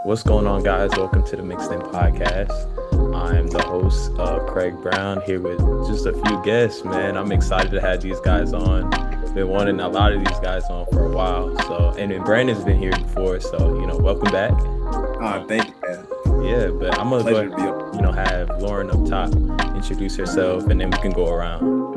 What's going on, guys? Welcome to the Mixed In Podcast. I'm the host, Craig Brown, here with just a few guests, man. I'm excited to have these guys on. Been wanting a lot of these guys on for a while. And then Brandon's been here before, so, welcome back. Thank you, man. Yeah, but I'm gonna go Pleasure ahead to be on. and, have Lauren up top introduce herself, and then we can go around.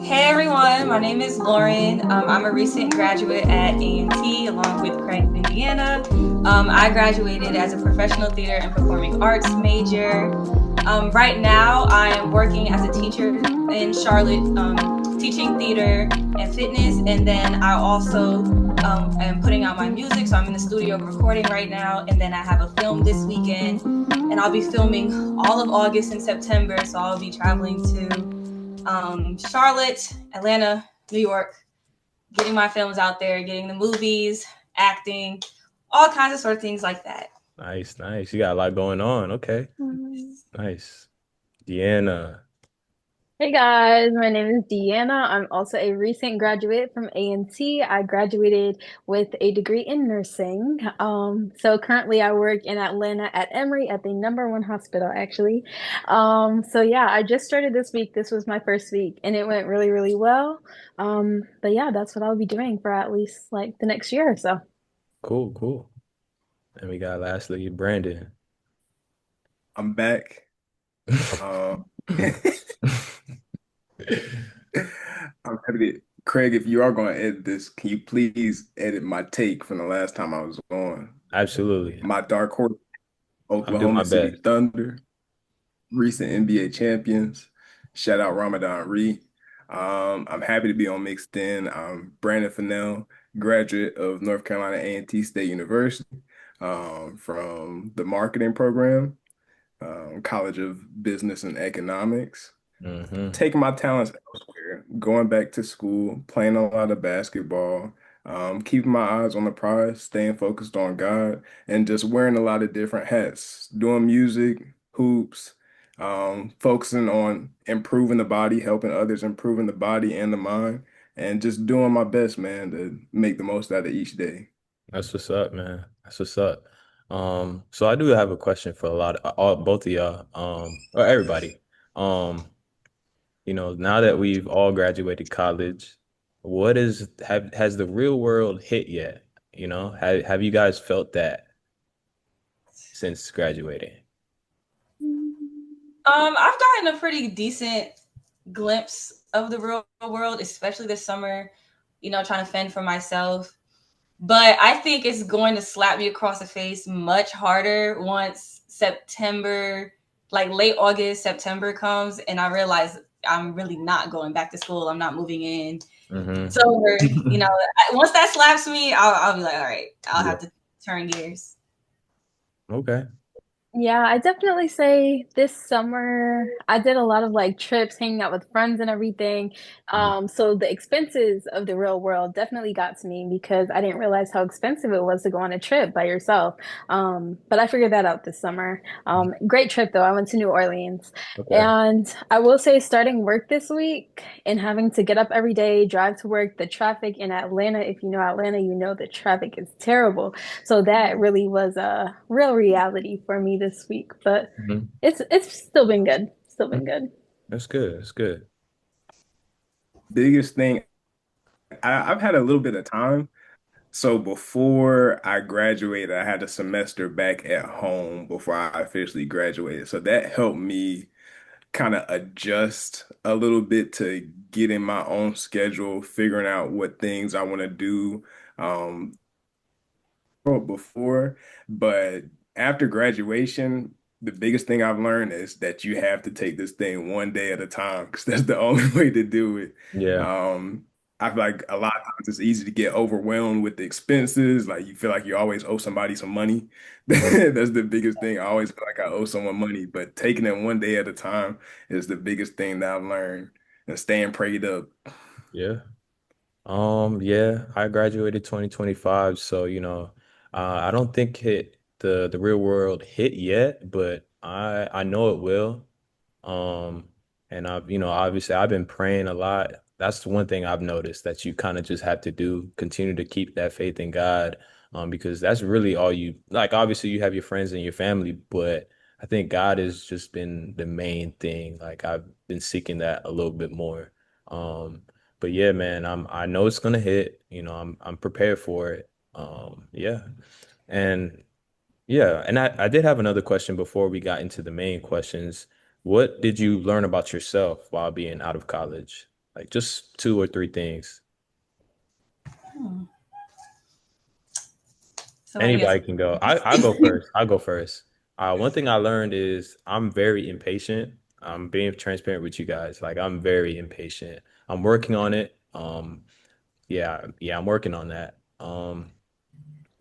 Hey everyone, my name is Lauren. I'm a recent graduate at A&T along with Craig, Indiana. I graduated as a professional theater and performing arts major. Right now, I am working as a teacher in Charlotte, teaching theater and fitness, and then I also am putting out my music, so I'm in the studio recording right now, and then I have a film this weekend, and I'll be filming all of August and September, so I'll be traveling to Charlotte, Atlanta, New York, getting my films out there, getting the movies, acting, all kinds of sort of things like that. Nice. You got a lot going on. Okay. Nice. Deanna. Hey guys, my name is Deanna. I'm also a recent graduate from A&T. I graduated with a degree in nursing. So currently I work in Atlanta at Emory at the #1 hospital, actually. So yeah, I just started this week. This was my first week and it went really, really well. But yeah, that's what I'll be doing for at least like the next year or so. Cool. And we got lastly Brandon. I'm back. I'm happy to, Craig, if you are going to edit this, can you please edit my take from the last time I was on? Absolutely. My dark horse, I'll do my Oklahoma City best. Thunder, recent NBA champions. Shout out Ramadan Reed. I'm happy to be on Mixed In. I'm Brandon Fennell, graduate of North Carolina A&T State University, from the marketing program, College of Business and Economics. Taking my talents elsewhere, going back to school, playing a lot of basketball, keeping my eyes on the prize, staying focused on God, and just wearing a lot of different hats, doing music, hoops, focusing on improving the body, helping others improving the body and the mind, and just doing my best, man, to make the most out of each day. That's what's up, man. That's what's up. So I do have a question for both of y'all, or everybody. Now that we've all graduated college, has the real world hit yet? Have you guys felt that since graduating? I've gotten a pretty decent glimpse of the real world, especially this summer, trying to fend for myself. But I think it's going to slap me across the face much harder once September, like late August, September comes, and I realize I'm really not going back to school. I'm not moving in. So, once that slaps me, I'll be like, all right, I'll have to turn gears. Okay. Yeah, I definitely say this summer I did a lot of like trips, hanging out with friends and everything. So the expenses of the real world definitely got to me because I didn't realize how expensive it was to go on a trip by yourself. But I figured that out this summer. Great trip though. I went to New Orleans. Okay. And I will say starting work this week and having to get up every day, drive to work, the traffic in Atlanta, if you know Atlanta, you know the traffic is terrible. So that really was a real reality for me this week, but it's still been good. Still been good. That's good. That's good. Biggest thing, I've had a little bit of time. So before I graduated, I had a semester back at home before I officially graduated. So that helped me kind of adjust a little bit to getting my own schedule, figuring out what things I want to do. Before, but after graduation, the biggest thing I've learned is that you have to take this thing one day at a time because that's the only way to do it. Yeah. I feel like a lot of times it's easy to get overwhelmed with the expenses. Like you feel like you always owe somebody some money. That's the biggest thing. I always feel like I owe someone money, but taking it one day at a time is the biggest thing that I've learned and staying prayed up. Yeah. Yeah, I graduated 2025, so I don't think the real world hit yet, but I know it will. And obviously I've been praying a lot. That's the one thing I've noticed that you kind of just have to do, continue to keep that faith in God. because that's really all you like. Obviously, you have your friends and your family, but I think God has just been the main thing. Like I've been seeking that a little bit more. Um, but yeah, man, I know it's gonna hit. I'm prepared for it. Yeah, and yeah, and I did have another question before we got into the main questions. What did you learn about yourself while being out of college? Like just two or three things. Hmm. Somebody else. Anybody can go. I'll go first. I'll go first. One thing I learned is I'm very impatient. I'm being transparent with you guys. Like I'm very impatient. I'm working on it. Yeah, I'm working on that.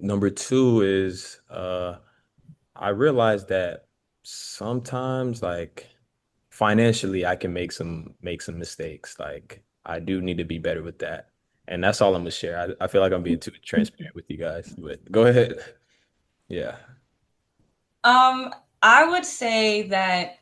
Number two is I realized that sometimes like financially I can make some mistakes. Like I do need to be better with that. And that's all I'm gonna share. I feel like I'm being too transparent with you guys, but go ahead. Yeah. Um, I would say that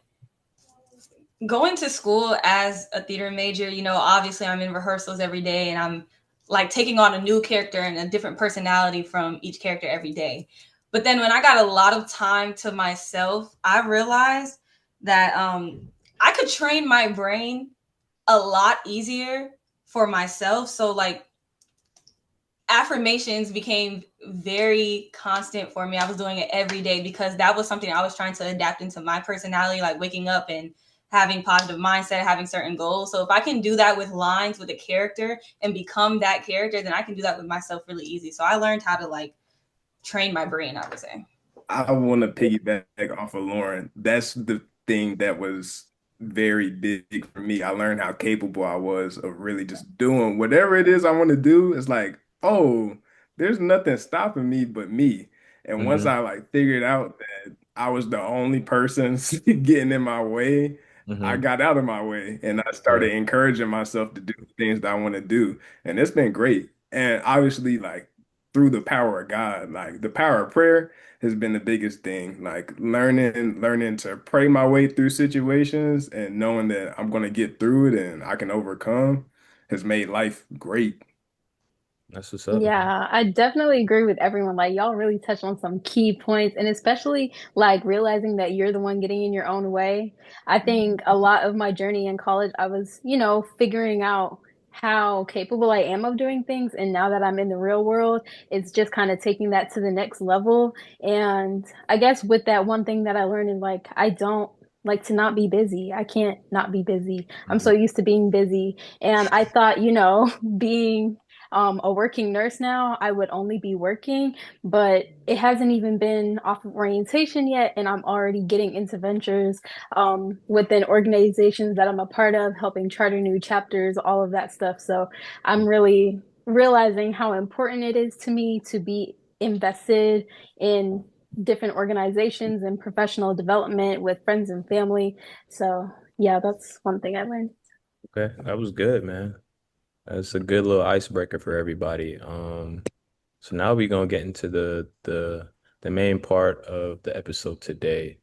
going to school as a theater major, obviously I'm in rehearsals every day and I'm like taking on a new character and a different personality from each character every day. But then when I got a lot of time to myself, I realized that I could train my brain a lot easier for myself. So like affirmations became very constant for me. I was doing it every day because that was something I was trying to adapt into my personality, like waking up and having positive mindset, having certain goals. So if I can do that with lines with a character and become that character, then I can do that with myself really easy. So I learned how to like train my brain, I would say. I want to piggyback off of Lauren. That's the thing that was very big for me. I learned how capable I was of really just doing whatever it is I want to do. It's like, oh, there's nothing stopping me but me. And once Hmm. I like figured out that I was the only person getting in my way, I Hmm. got out of my way and I Yeah, started encouraging myself to do the things that I want to do. And it's been great. And obviously, like through the power of God, like the power of prayer has been the biggest thing. Like learning to pray my way through situations and knowing that I'm going to get through it and I can overcome has made life great. that's what's up, man. Yeah, I definitely agree with everyone. Like, y'all really touched on some key points, and especially like realizing that you're the one getting in your own way. I think a lot of my journey in college, I was, figuring out how capable I am of doing things. And now that I'm in the real world, it's just kind of taking that to the next level. And I guess with that, one thing that I learned is like, I don't like to not be busy. I can't not be busy. I'm so Hmm. used to being busy. And I thought, being a working nurse now, I would only be working, but it hasn't even been off of orientation yet, and I'm already getting into ventures within organizations that I'm a part of, helping charter new chapters, all of that stuff. So I'm really realizing how important it is to me to be invested in different organizations and professional development with friends and family. So yeah, that's one thing I learned. Okay, that was good, man. That's a good little icebreaker for everybody. So now we're gonna get into the main part of the episode today.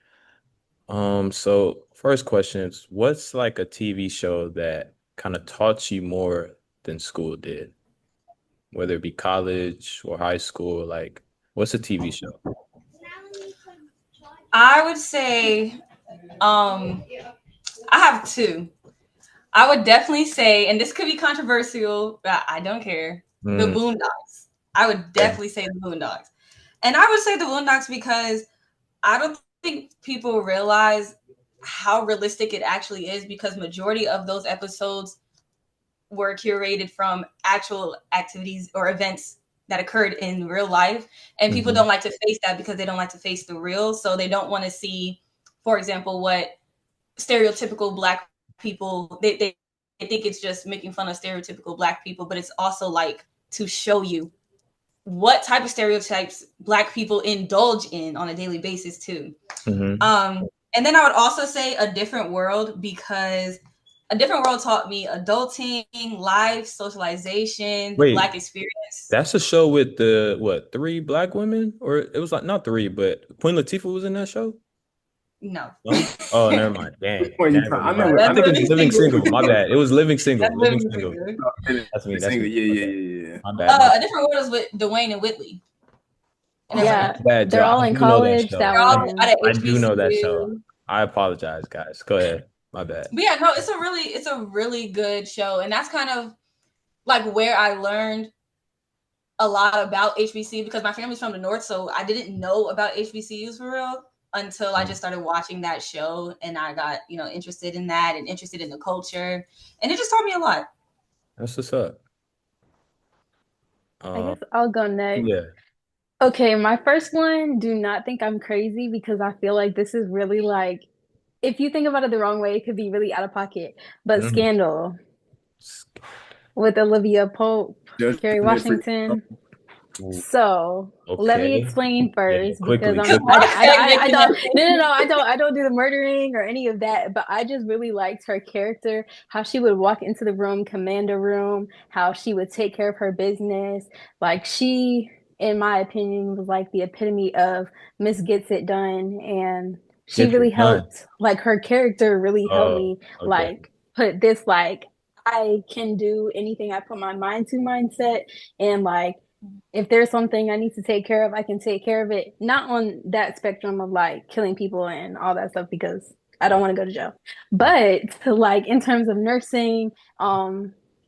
So first question is, what's like a TV show that kind of taught you more than school did, whether it be college or high school? Like, what's a TV show? I would say um I have two. I would definitely say, and this could be controversial, but I don't care. The Mm, Boondocks. I would okay. definitely say the Boondocks. And I would say the Boondocks because I don't think people realize how realistic it actually is because majority of those episodes were curated from actual activities or events that occurred in real life. And people Hmm. don't like to face that because they don't like to face the real. So they don't want to see, for example, what stereotypical black people they think it's just making fun of stereotypical black people, but it's also like to show you what type of stereotypes black people indulge in on a daily basis too. Hmm. um and then I would also say a different world because a different world taught me adulting, life, socialization, the Wait, black experience. that's a show with the what, three black women? Or it was like not three, but Queen Latifah was in that show? No. No? Oh, never mind. Dang. What you Damn talk- it. I My know bad. what I That's think it living was Living single. Single. My bad. It was Living Single. That's Living living Single. single. That's me. That's single. me. Yeah, My yeah, bad. yeah, yeah. My bad. My A different world is with Dwayne and Whitley. and Oh, everybody. Yeah, bad they're joke. all I in do know that college, show. that They're all one. at a I do know that show. HBCU. I apologize, guys. Go ahead. My bad. But yeah, no, it's a really good show, and that's kind of like where I learned a lot about HBC because my family's from the north, so I didn't know about HBCUs for real until I Mm. just started watching that show, and I got interested in that and interested in the culture, and it just taught me a lot. That's what's up. I Um, guess I'll go next. yeah. Okay, my first one, do not think I'm crazy because I feel like this is really like, if you think about it the wrong way, it could be really out of pocket. But Mm. Scandal with Olivia Pope, Kerry Judgment free. Washington. Ooh, So let me okay. explain Yeah, first because quickly, I'm Come quickly. on, I don't no no no Megan. I don't do the murdering or any of that, but I just really liked her character, how she would walk into the room, command a room, how she would take care of her business. Like she, in my opinion, was like the epitome of Miss Gets It Done, and she Get really it done. helped. Like her character really helped Oh, me okay. like put this like I can do anything I put my mind to mindset and like if there's something I need to take care of, I can take care of it. Not on that spectrum of like killing people and all that stuff because I don't want to go to jail. But like in terms of nursing,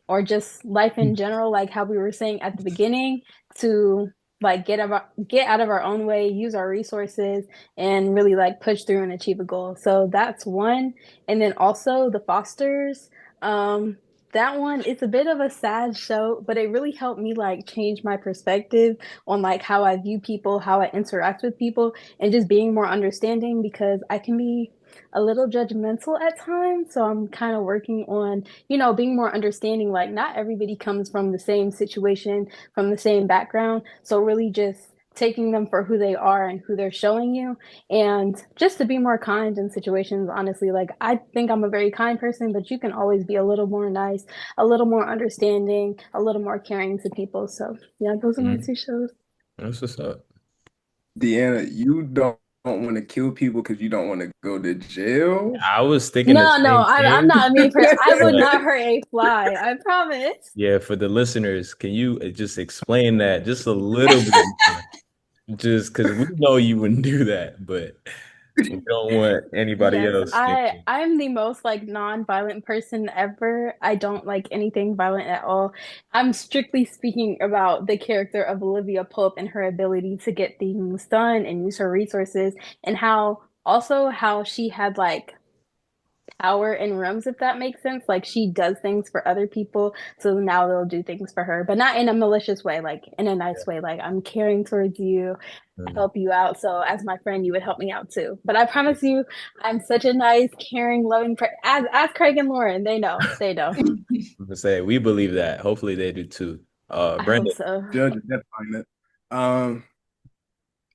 or just life in general, like how we were saying at the beginning, to like get out of our own way, use our resources, and really like push through and achieve a goal. So that's one. And then also the Fosters. Um, that one, it's a bit of a sad show, but it really helped me like change my perspective on like how I view people, how I interact with people, and just being more understanding because I can be a little judgmental at times. So I'm kind of working on, being more understanding. Like not everybody comes from the same situation, from the same background. So really just taking them for who they are and who they're showing you and just to be more kind in situations. Honestly, like I think I'm a very kind person, but you can always be a little more nice, a little more understanding, a little more caring to people. So yeah, those are my Mhm. two shows. That's what's up. Deanna, you don't want to kill people because you don't want to go to jail. I was thinking the No, same I'm thing, not a mean person. I would but not hurt a fly. I promise. yeah, for the listeners, can you just explain that just a little bit more? Just because we know you wouldn't do that, but we don't want anybody Yes, else thinking. I'm the most like non-violent person ever. I don't like anything violent at all. I'm strictly speaking about the character of Olivia Pope and her ability to get things done and use her resources and how she had like power in rooms, if that makes sense. Like she does things for other people, so now they'll do things for her, but not in a malicious way, like in a nice way. Like I'm caring towards you, Mm. help you out. So as my friend, you would help me out too. But I promise you, I'm such a nice, caring, loving person. As Craig and Lauren, they know. They know. I'm gonna say we believe that. Hopefully they do too. I hope Brandon. so. Judge is definitely it.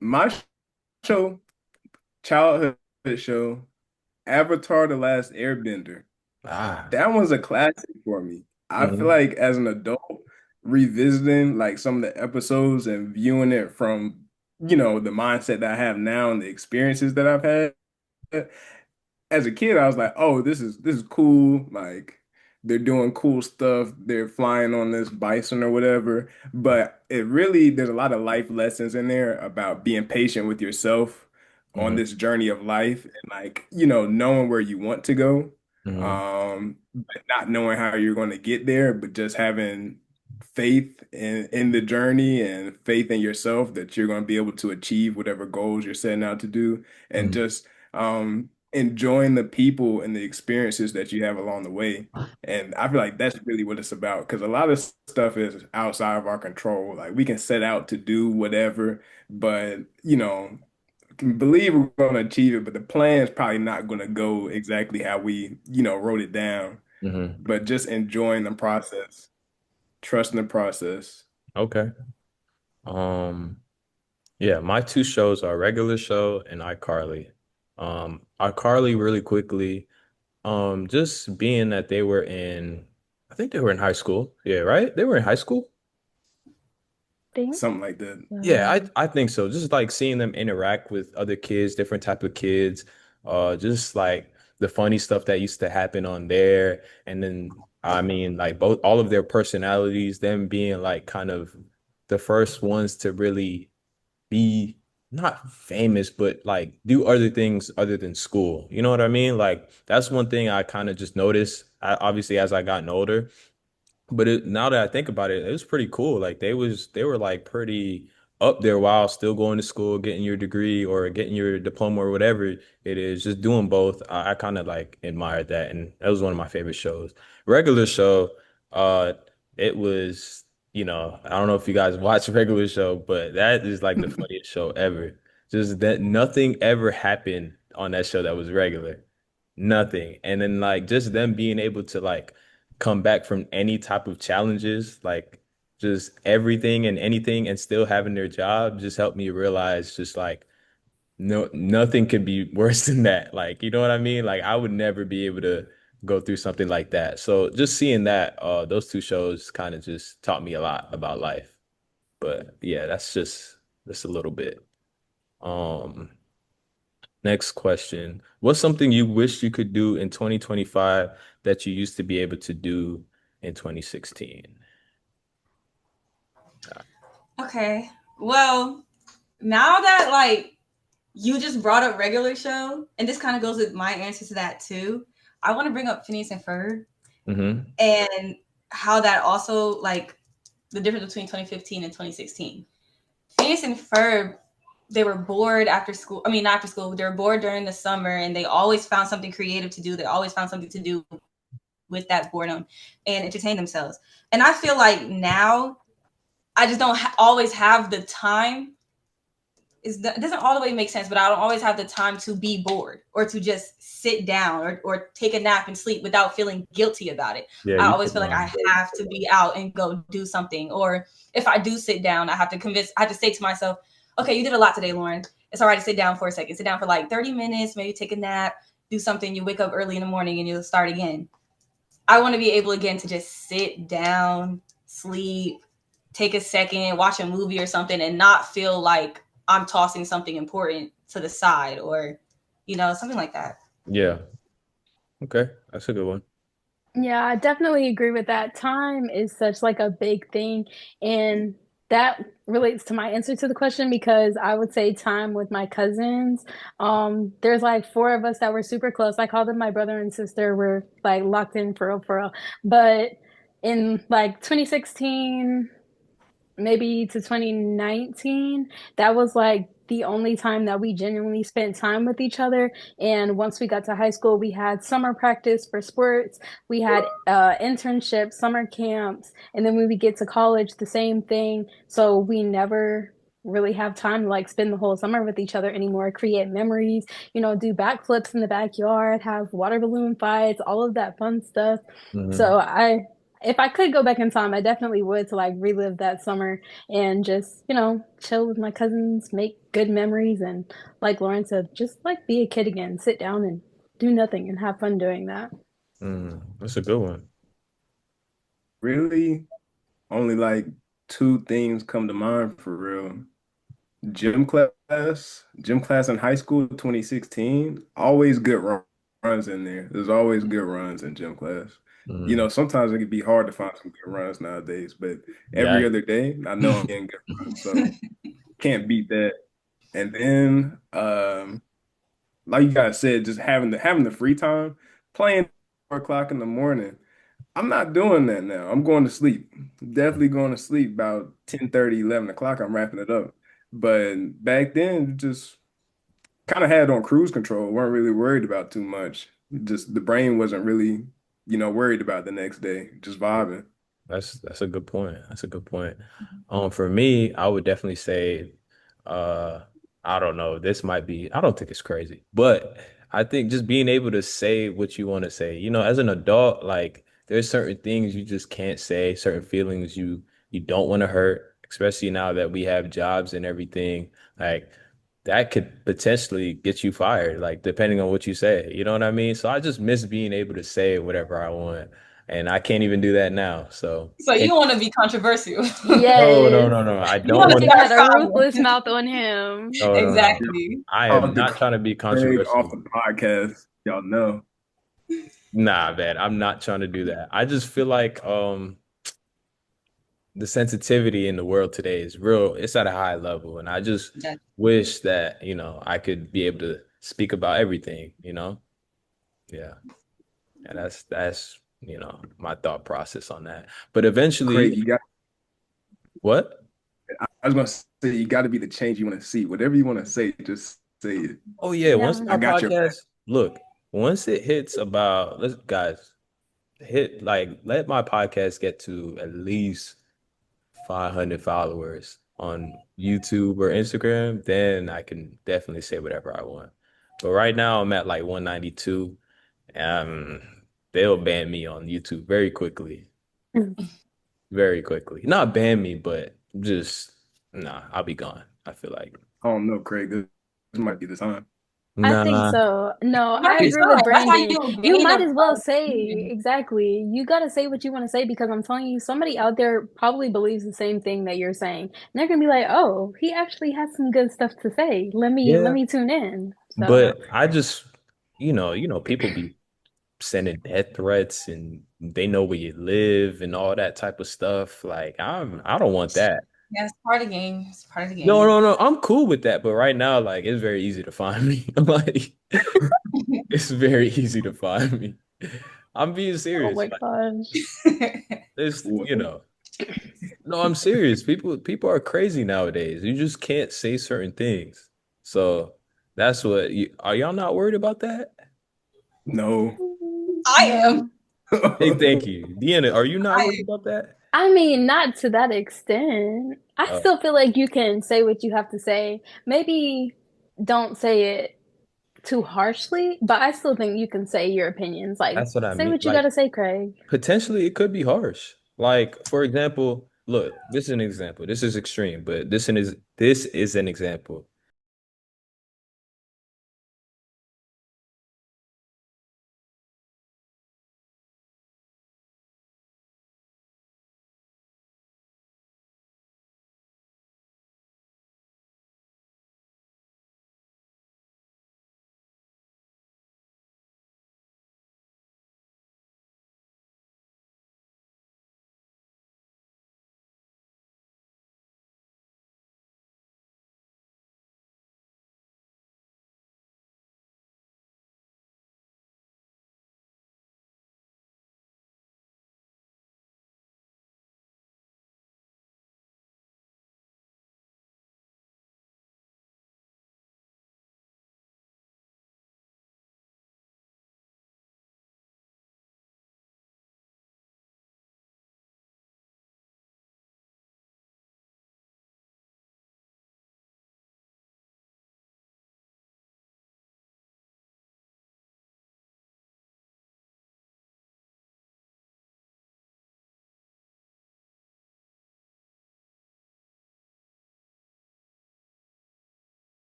My show, childhood show, Avatar: The Last Airbender. Ah. That one's a classic for me. I feel Mhm. like as an adult, revisiting like some of the episodes and viewing it from, the mindset that I have now and the experiences that I've had, as a kid, I was like, oh, this is cool. Like they're doing cool stuff. They're flying on this bison or whatever. But there's a lot of life lessons in there about being patient with yourself on Mhm. this journey of life and like, knowing where you want to go. Mhm. But not knowing how you're going to get there, but just having faith in the journey and faith in yourself that you're going to be able to achieve whatever goals you're setting out to do and Mhm. just enjoying the people and the experiences that you have along the way. And I feel like that's really what it's about because a lot of stuff is outside of our control. Like we can set out to do whatever, but can believe we're going to achieve it, but the plan is probably not going to go exactly how we, wrote it down. Mhm. But just enjoying the process, trusting the process. Okay. Um, yeah, my two shows are Regular Show and iCarly. iCarly really quickly, just being that they were in, I think they were in high school. Yeah, right? They were in high school. Think Something like that. Yeah, so. I think so. Just like seeing them interact with other kids, different type of kids, just like the funny stuff that used to happen on there. And then I mean like both all of their personalities, them being like kind of the first ones to really be not famous, but like do other things other than school. You know what I mean? Like that's one thing I kind of just noticed, obviously as I gotten older. But now that I think about it, it was pretty cool. Like they were like pretty up there while still going to school, getting your degree or getting your diploma or whatever it is, just doing both. I kind of like admired that, and that was one of my favorite shows. Regular show, uh, it was, I don't know if you guys watch Regular Show, but that is like the funniest show ever. Just that nothing ever happened on that show that was regular. Nothing. And then like just them being able to like come back from any type of challenges, like just everything and anything and still having their job just helped me realize just like nothing could be worse than that. Like, you know what I mean? Like I would never be able to go through something like that. So just seeing that, those two shows kind of just taught me a lot about life. But yeah, that's a little bit. Um, Next question. What's something you wish you could do in 2025 that you used to be able to do in 2016? Okay. Well, now that like you just brought up regular show, and this kind of goes with my answer to that too. I want to bring up Phineas and Ferb Mm-hmm. and how that also like the difference between 2015 and 2016. Phineas and Ferb, they were bored after school. I mean, not after school. They were bored during the summer, and they always found something creative to do. They always found something to do with that boredom and entertain themselves. And I feel like now I just don't always have the time. It doesn't all the way make sense, but I don't always have the time to be bored or to just sit down or take a nap and sleep without feeling guilty about it. Yeah, I you always put feel like I on. have to be out and go do something. Or if I do sit down, I have to say to myself, okay, you did a lot today, Lauren. It's all right to sit down for a second. Sit down for like 30 minutes, maybe take a nap, do something. You wake up early in the morning and you'll start again. I want to be able again to just sit down, sleep, take a second, watch a movie or something, and not feel like I'm tossing something important to the side or, something like that. Yeah. Okay. That's a good one. Yeah, I definitely agree with that. Time is such like a big thing, and that relates to my answer to the question because I would say time with my cousins. There's like four of us that were super close. I call them my brother and sister. We're like locked in for real. But in like 2016, maybe to 2019, that was like the only time that we genuinely spent time with each other. And once we got to high school, we had summer practice for sports, we had internships, summer camps, and then when we get to college, the same thing. So we never really have time to like spend the whole summer with each other anymore, create memories, do backflips in the backyard, have water balloon fights, all of that fun stuff. Mm-hmm. So if I could go back in time, I definitely would to like relive that summer and just, chill with my cousins, make good memories, and like Lauren said, just like be a kid again, sit down and do nothing and have fun doing that. That's a good one. Really, only like two things come to mind for real. Gym class in high school, 2016, always good runs in there. There's always good runs in gym class. Mm. Sometimes it can be hard to find some good runs nowadays, but every Yeah. other day, I know I'm getting good runs, so can't beat that. And then, like you guys said, just having the free time, playing 4 o'clock in the morning. I'm not doing that now. I'm going to sleep. Definitely going to sleep about 10:30, 11 o'clock. I'm wrapping it up. But back then, just kind of had on cruise control. Weren't really worried about too much. Just the brain wasn't really, worried about the next day. Just vibing. That's a good point. That's a good point. For me, I would definitely say, uh, I don't know. This might be. I don't think it's crazy, but I think just being able to say what you want to say. As an adult, like there's certain things you just can't say, certain feelings you don't want to hurt, especially now that we have jobs and everything. Like that could potentially get you fired, like depending on what you say. You know what I mean? So I just miss being able to say whatever I want. And I can't even do that now. So So can't. you want to be controversial. No, no, Yes. no, no. I You don't want to want Greg to. start had a problems. ruthless mouth on him. No, no, no. Exactly. I am Off the not trying to be Craig off controversial. the podcast. Y'all know. Nah, man. I'm not trying to do that. I just feel like the sensitivity in the world today is real. It's at a high level, and I just That- wish that, I could be able to speak about everything, Yeah. And that's, my thought process on that. But Craig, eventually, what? I was gonna say you got to be the change you want to see. Whatever you want to say, just say it. Oh yeah, once Yeah. I my got your back. podcast, look, once it hits about, let's guys, hit like let my podcast get to at least 500 followers on YouTube or Instagram, then I can definitely say whatever I want. But right now I'm at like 192. Um, they'll ban me on YouTube very quickly. Very quickly. Not ban me, but just nah, I'll be gone. I feel like. I don't know, Craig. This might be the time. I think Nah, so. No, Might I be agree with fun. That's how Brandon. you You gain might a as well say opinion. exactly. You got to say what you want to say because I'm telling you, somebody out there probably believes the same thing that you're saying. And they're gonna be like, "Oh, he actually has some good stuff to say. Let yeah. me tune in." So, But I just, people be sending death threats and they know where you live and all that type of stuff. Like I don't want that. Yeah, it's part of the game. It's part of the No, game. no, no. I'm cool with that, but right now, like it's very easy to find me. Like it's very easy to find me. I'm being oh serious. my Like gosh. it's, What? no, I'm serious. People are crazy nowadays. You just can't say certain things. So that's what are y'all not worried about that? No. I am. No. Hey, thank you. Deanna, are you not worried I about that? I mean, not to that extent. I Oh, still feel like you can say what you have to say. Maybe don't say it too harshly, but I still think you can say your opinions. Like, that's what I say mean. what you Like gotta say, Craig. potentially it could be harsh. Like, for example, look, this is an example. This is extreme, but this is an example.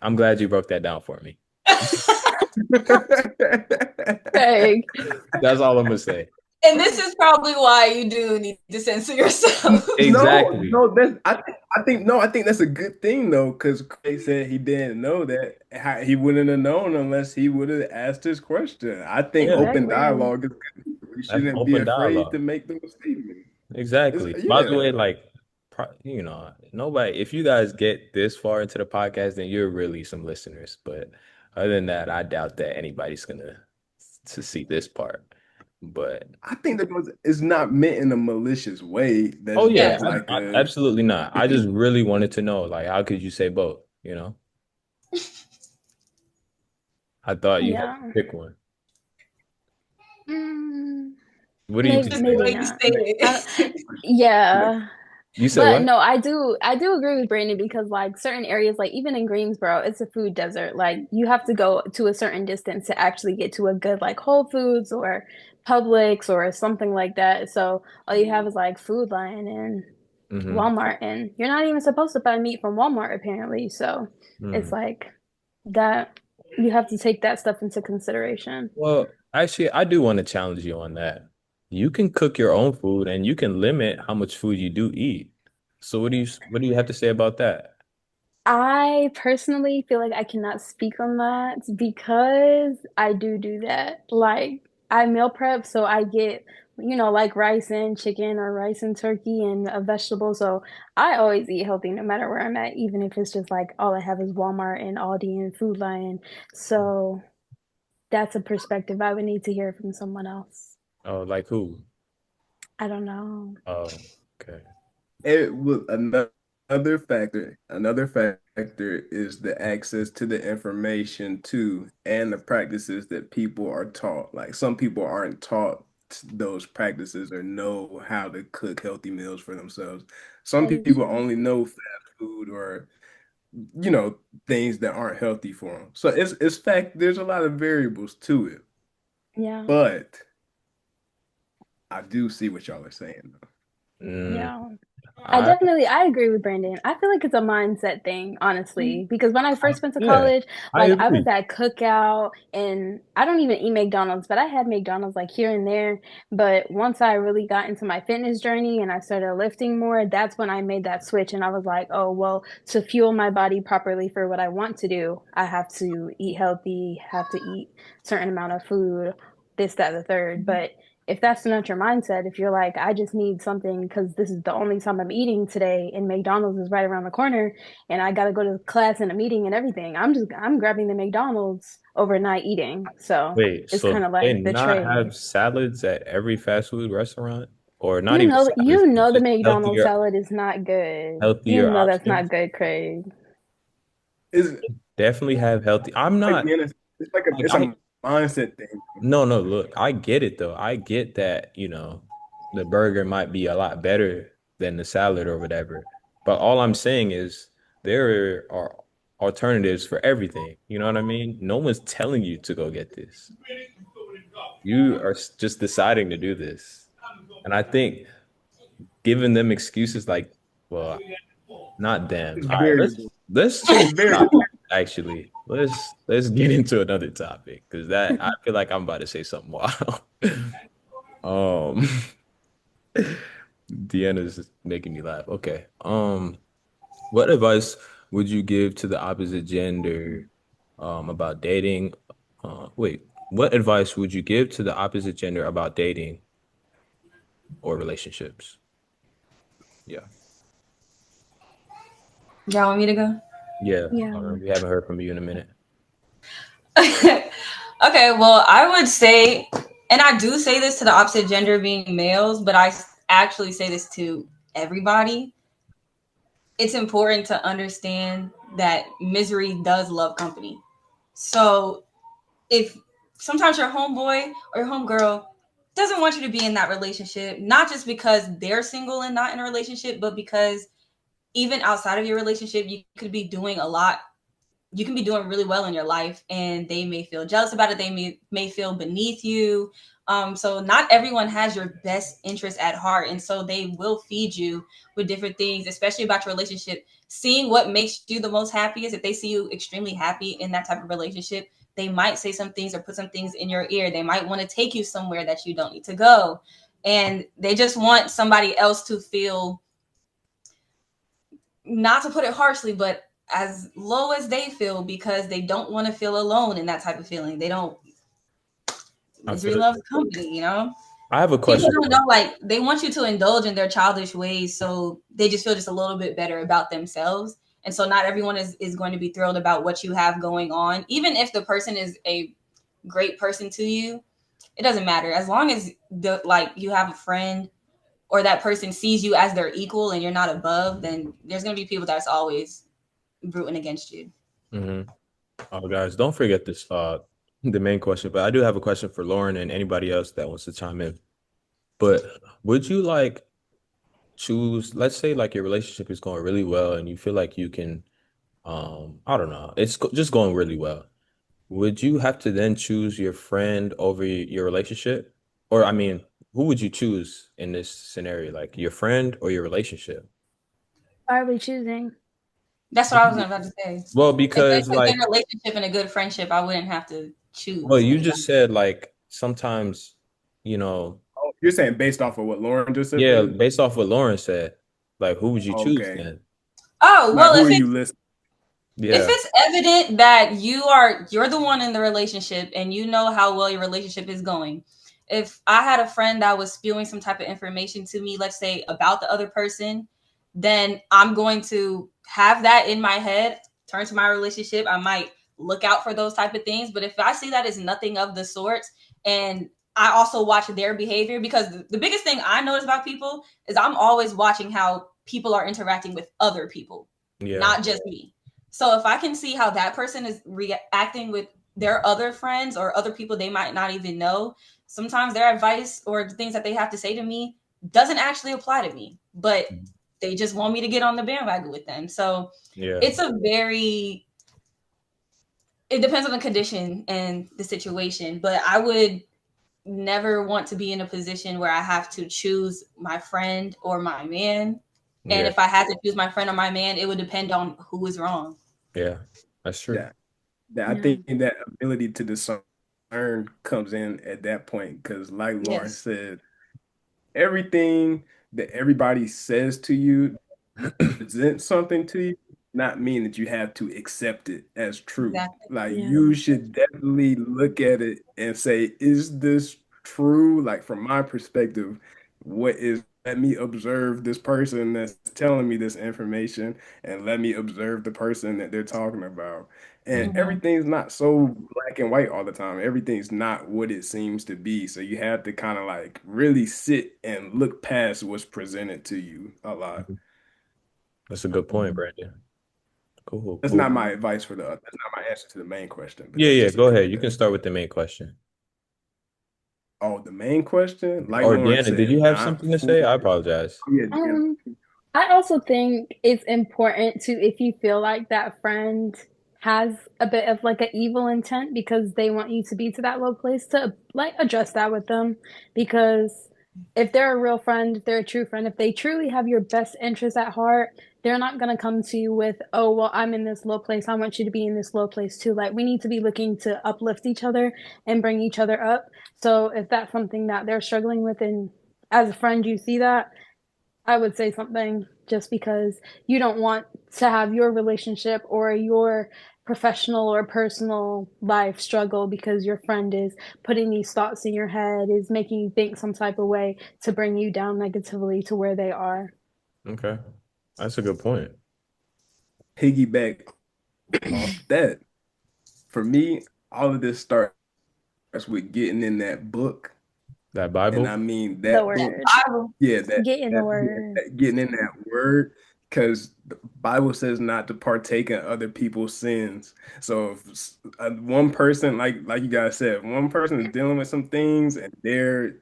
I'm glad you broke that down for me. Craig. That's all I'm gonna say. and this is probably why you do need to censor yourself. No, Exactly. no, I think that's a good thing though, because Craig said he didn't know that. He wouldn't have known unless he would have asked this question. I think Yeah, open Exactly. dialogue is good. We that's shouldn't be open afraid to dialogue. make those statements. Exactly. By the Yeah, way, like, nobody, if you guys get this far into the podcast, then you're really some listeners. But other than that, I doubt that anybody's gonna to see this part. But I think that it's not meant in a malicious way. That's oh yeah, Yeah. just like a absolutely not. I just really wanted to know, like, how could you say both? You know, I thought you had to Yeah. pick one. Mm, What do you It's think, just the maybe way Leanna? you not. say I don't, it. yeah. You said But what? no, I do agree with Brandon because like certain areas, like even in Greensboro, it's a food desert. Like you have to go to a certain distance to actually get to a good like Whole Foods or Publix or something like that. So all you have is like Food Lion and Mm-hmm. Walmart, and you're not even supposed to buy meat from Walmart apparently. So it's Mm. like that you have to take that stuff into consideration. Well, actually, I do want to challenge you on that. You can cook your own food and you can limit how much food you do eat. So what do you have to say about that? I personally feel like I cannot speak on that because I do that. Like, I meal prep, so I get, like rice and chicken or rice and turkey and a vegetable. So I always eat healthy no matter where I'm at, even if it's just like all I have is Walmart and Aldi and Food Lion. So that's a perspective I would need to hear from someone else. Oh, like who? I don't know. Oh, okay. It will another factor is the access to the information too, and the practices that people are taught. Like some people aren't taught those practices or know how to cook healthy meals for themselves. Some That is people true. only know fast food or you know things that aren't healthy for them. So it's fact there's a lot of variables to it, Yeah. but I do see what y'all are saying though. Mm, Yeah. I I agree with Brandon. I feel like it's a mindset thing, honestly, because when I first went to yeah, college, I like I was agree. at Cookout and I don't even eat McDonald's, but I had McDonald's like here and there. But once I really got into my fitness journey and I started lifting more, that's when I made that switch and I was like, oh, well, to fuel my body properly for what I want to do, I have to eat healthy, have to eat certain amount of food, this, that, the third. But if that's not your mindset, if you're like, I just need something because this is the only time I'm eating today and McDonald's is right around the corner and I got to go to class and a meeting and everything, I'm grabbing the McDonald's overnight eating. So Wait, it's so kind of they like the not trade. have salads at every fast food restaurant? Or not even salads, You but know the just McDonald's salad is not good. You healthier know that's options? not good, Craig. It's Definitely have healthy. I'm like not it's like like it's I a mindset thing. no, no, look, I get it though. I get that, the burger might be a lot better than the salad or whatever. But all I'm saying is there are alternatives for everything. You know what I mean? No one's telling you to go get this. You are just deciding to do this. And I think giving them excuses like, well, not them. It's All right, let's variable. let's It's change the very topic. Actually, let's get into another topic because that I feel like I'm about to say something wild. Um, Deanna's making me laugh. Okay. What advice would you give to the opposite gender, about dating? Wait, what advice would you give to the opposite gender about dating or relationships? Yeah. Y'all want me to go? Yeah. Yeah. We haven't heard from you in a minute. Okay, well, I would say, and I do say this to the opposite gender being males, but I actually say this to everybody. It's important to understand that misery does love company. So if sometimes your homeboy or your homegirl doesn't want you to be in that relationship, not just because they're single and not in a relationship, but because even outside of your relationship, you could be doing a lot. You can be doing really well in your life and they may feel jealous about it. They may feel beneath you. So not everyone has your best interest at heart. And so they will feed you with different things, especially about your relationship. Seeing what makes you the most happiest, if they see you extremely happy in that type of relationship, they might say some things or put some things in your ear. They might want to take you somewhere that you don't need to go. And they just want somebody else to feel, not to put it harshly, but as low as they feel because they don't want to feel alone in that type of feeling. They don't, I misery feel loves company, you know? I have a People question don't though. know, like, they want you to indulge in their childish ways so they just feel just a little bit better about themselves. And so not everyone is going to be thrilled about what you have going on. Even if the person is a great person to you, it doesn't matter. As long as you have a friend or that person sees you as their equal and you're not above, then there's going to be people that's always rooting against you. Hmm. Oh, guys, don't forget this the main question, but I do have a question for Lauren and anybody else that wants to chime in. But would you like choose, let's say like your relationship is going really well and you feel like you can I don't know, just going really well. Would you have to then choose your friend over your relationship? Or I mean, who would you choose in this scenario? Like your friend or your relationship? Why are we choosing? That's what I was about to say. Well, If because it's a good like relationship and a good friendship, I wouldn't have to well, choose you anybody. just said like sometimes, you know, Oh, you're saying based off of what Lauren just yeah, said? based off what Lauren said, like who would you choose Okay. then? Oh, Like well, who are you listening? if Yeah. it's evident that you're the one in the relationship and you know how well your relationship is going, If I had a friend that was spewing some type of information to me, let's say about the other person, then I'm going to have that in my head, turn to my relationship. I might look out for those type of things. But if I see that is nothing of the sorts, and I also watch their behavior, because the biggest thing I notice about people is I'm always watching how people are interacting with other people, Yeah. not just me. So if I can see how that person is reacting with their other friends or other people they might not even know, sometimes their advice or the things that they have to say to me doesn't actually apply to me, but they just want me to get on the bandwagon with them. So Yeah. it's a very, it depends on the condition and the situation, but I would never want to be in a position where I have to choose my friend or my man. And Yeah. if I had to choose my friend or my man, it would depend on who is wrong. Yeah. That's true. Yeah. That I Yeah. think that ability to discern comes in at that point because, like Lauren Yes, said, everything that everybody says to you present something to you, not mean that you have to accept it as true. exactly. Like Yeah. you should definitely look at it and say, is this true? Like from my perspective, what is let me observe this person that's telling me this information and let me observe the person that they're talking about. And Mhm. Mm-hmm. everything's not so black and white all the time. Everything's not what it seems to be. So you have to kind of like really sit and look past what's presented to you a lot. That's a good point, Brandon. Cool, That's cool. not my advice for the, that's not my answer to the main question, but Yeah, that's yeah. just a Go thing ahead. You can that, start with the main question. oh, the main question, like Or Lauren Deanna, did said, you have not something to for, say? I apologize. yeah, yeah, Um, I also think it's important to, if you feel like that friend has a bit of like an evil intent because they want you to be to that low place, to like address that with them. Because if they're a real friend, if they're a true friend, if they truly have your best interest at heart, they're not going to come to you with, oh, well, I'm in this low place. I want you to be in this low place too. Like, we need to be looking to uplift each other and bring each other up. So if that's something that they're struggling with, and as a friend, you see that, I would say something, just because you don't want to have your relationship or your professional or personal life struggle because your friend is putting these thoughts in your head, is making you think some type of way to bring you down negatively to where they are. Okay. That's a good point. piggyback off that. For me, all of this starts with getting in that book. That And Bible? I mean The that book, word. yeah, that Get in the that, yeah, word. that getting in that word, because the Bible says not to partake in other people's sins. So if one person, like you guys said, one person is dealing with some things and they're,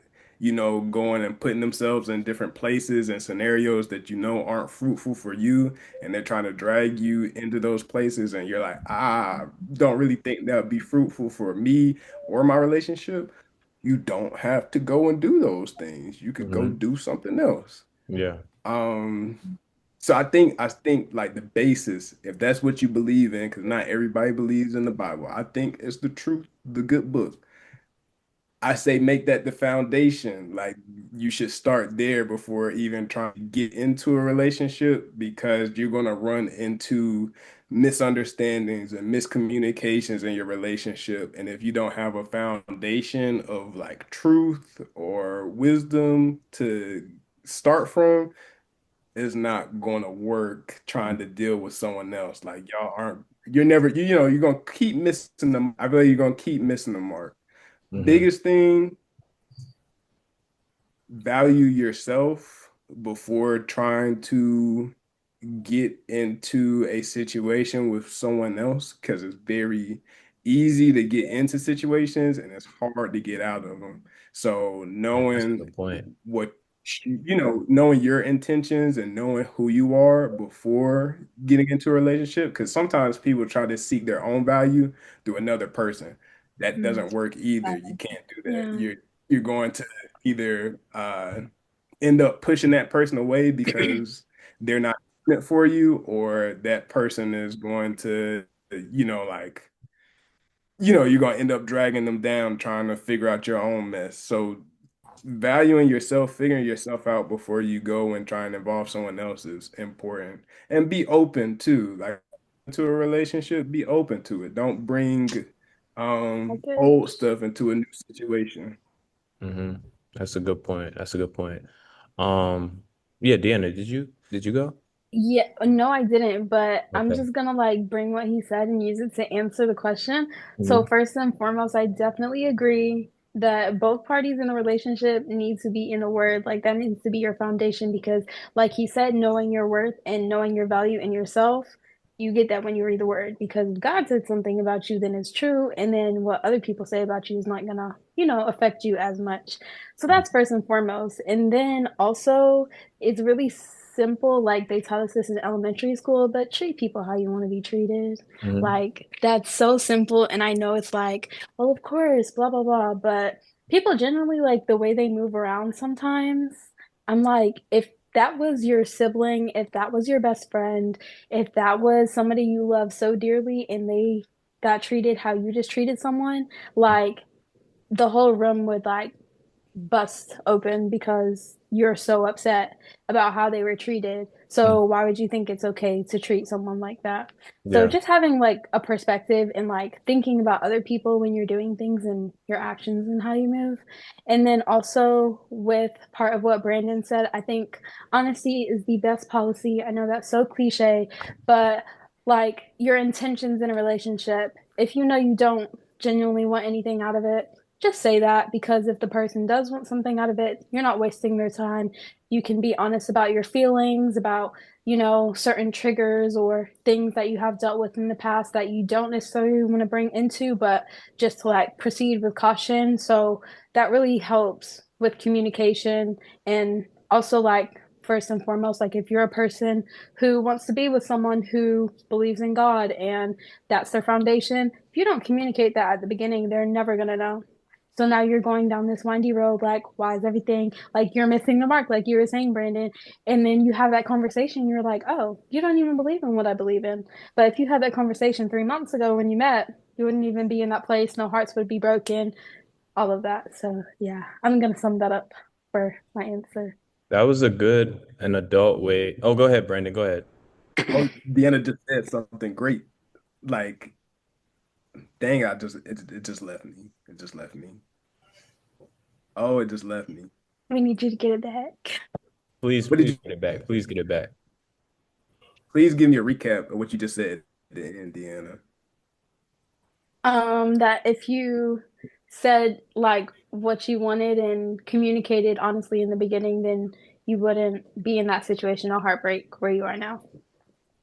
going and putting themselves in different places and scenarios that aren't fruitful for you, and they're trying to drag you into those places, and you're like, don't really think that would be fruitful for me or my relationship. You don't have to go and do those things. You could go Hmm. do something else. Yeah. Um, so I think like the basis, if that's what you believe in, because not everybody believes in the Bible, I think it's the truth, the good book. I say make that the foundation. Like you should start there before even trying to get into a relationship because you're going to run into misunderstandings and miscommunications in your relationship. And if you don't have a foundation of like truth or wisdom to start from, it's not going to work trying to deal with someone else. Like y'all aren't, you're never, you're going to keep missing them. I feel like you're going to keep missing the mark. Hmm. Biggest thing, value yourself before trying to get into a situation with someone else because it's very easy to get into situations and it's hard to get out of them. So Yeah, that's a knowing good point. what knowing your intentions and knowing who you are before getting into a relationship, because sometimes people try to seek their own value through another person. That Mm, doesn't work either. You can't do that. yeah. You're going to either end up pushing that person away because they're not meant for you, or that person is going to, like, you're going to end up dragging them down trying to figure out your own mess. So valuing yourself, figuring yourself out before you go and try and involve someone else is important. And be open too. Like into a relationship, be open to it. Don't bring Okay. old stuff into a new situation. Hmm. That's a good point. That's a good point. Um, yeah, Deanna, did you go? Yeah, no, I didn't, but I'm Okay. just gonna like bring what he said and use it to answer the question. So Hmm. first and foremost, I definitely agree that both parties in a relationship need to be in the word. Like that needs to be your foundation because like he said, knowing your worth and knowing your value in yourself, you get that when you read the word because if God said something about you, then it's true, and then what other people say about you is not gonna, affect you as much. So that's first and foremost. And then also it's really simple. Like they taught us this in elementary school, but treat people how you want to be treated. Hmm. Like that's so simple. And I know it's like, well, of course, blah, blah, blah. But people generally like the way they move around sometimes. I'm like, if that was your sibling, if that was your best friend, if that was somebody you love so dearly and they got treated how you just treated someone, like the whole room would like bust open because you're so upset about how they were treated. So why would you think it's okay to treat someone like that? So Yeah. just having like a perspective and like thinking about other people when you're doing things and your actions and how you move. And then also with part of what Brandon said, I think honesty is the best policy. I know that's so cliche, but like your intentions in a relationship, if you know you don't genuinely want anything out of it, just say that because if the person does want something out of it, you're not wasting their time. You can be honest about your feelings, about, certain triggers or things that you have dealt with in the past that you don't necessarily want to bring into, but just to like proceed with caution. So that really helps with communication. And also, like, first and foremost, like if you're a person who wants to be with someone who believes in God and that's their foundation, if you don't communicate that at the beginning, they're never going to know. So now you're going down this windy road, like, why is everything like you're missing the mark, like you were saying, Brandon? And then you have that conversation, you're like, oh, you don't even believe in what I believe in. But if you had that conversation 3 months ago when you met, you wouldn't even be in that place. No hearts would be broken, all of that. So, yeah, I'm going to sum that up for my answer. That was a good and adult way. Oh, go ahead, Brandon. Go ahead. Oh, Deanna just said something great. Like, dang, it just left me. It just left me. Oh, it just left me. We need you to get it back. Please, What did please you get it back. Please get it back. please give me a recap of what you just said, Deanna? That if you said like what you wanted and communicated honestly in the beginning, then you wouldn't be in that situation of heartbreak where you are now.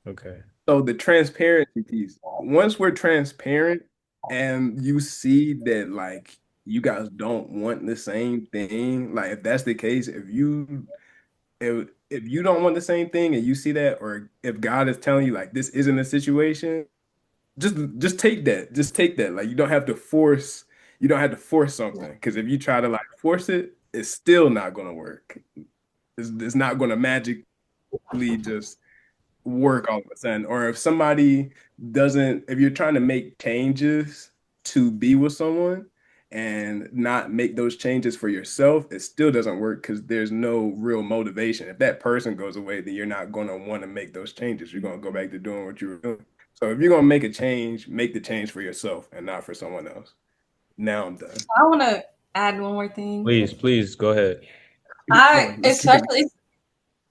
Okay. So the transparency piece. Once we're transparent and you see that like you guys don't want the same thing, like if that's the case, if you don't want the same thing and you see that, or if God is telling you like this isn't a situation, just take that. Just take that. Like you don't have to force something. Because if you try to like force it, it's still not gonna work. It's not gonna magically just work all of a sudden. Or if somebody doesn't, if you're trying to make changes to be with someone and not make those changes for yourself, it still doesn't work because there's no real motivation. If that person goes away, then you're not going to want to make those changes. You're going to go back to doing what you were doing. So if you're going to make a change, make the change for yourself and not for someone else. Now I'm done. I want to add one more thing. Please, please go ahead. Keep it I going. Let's keep it. especially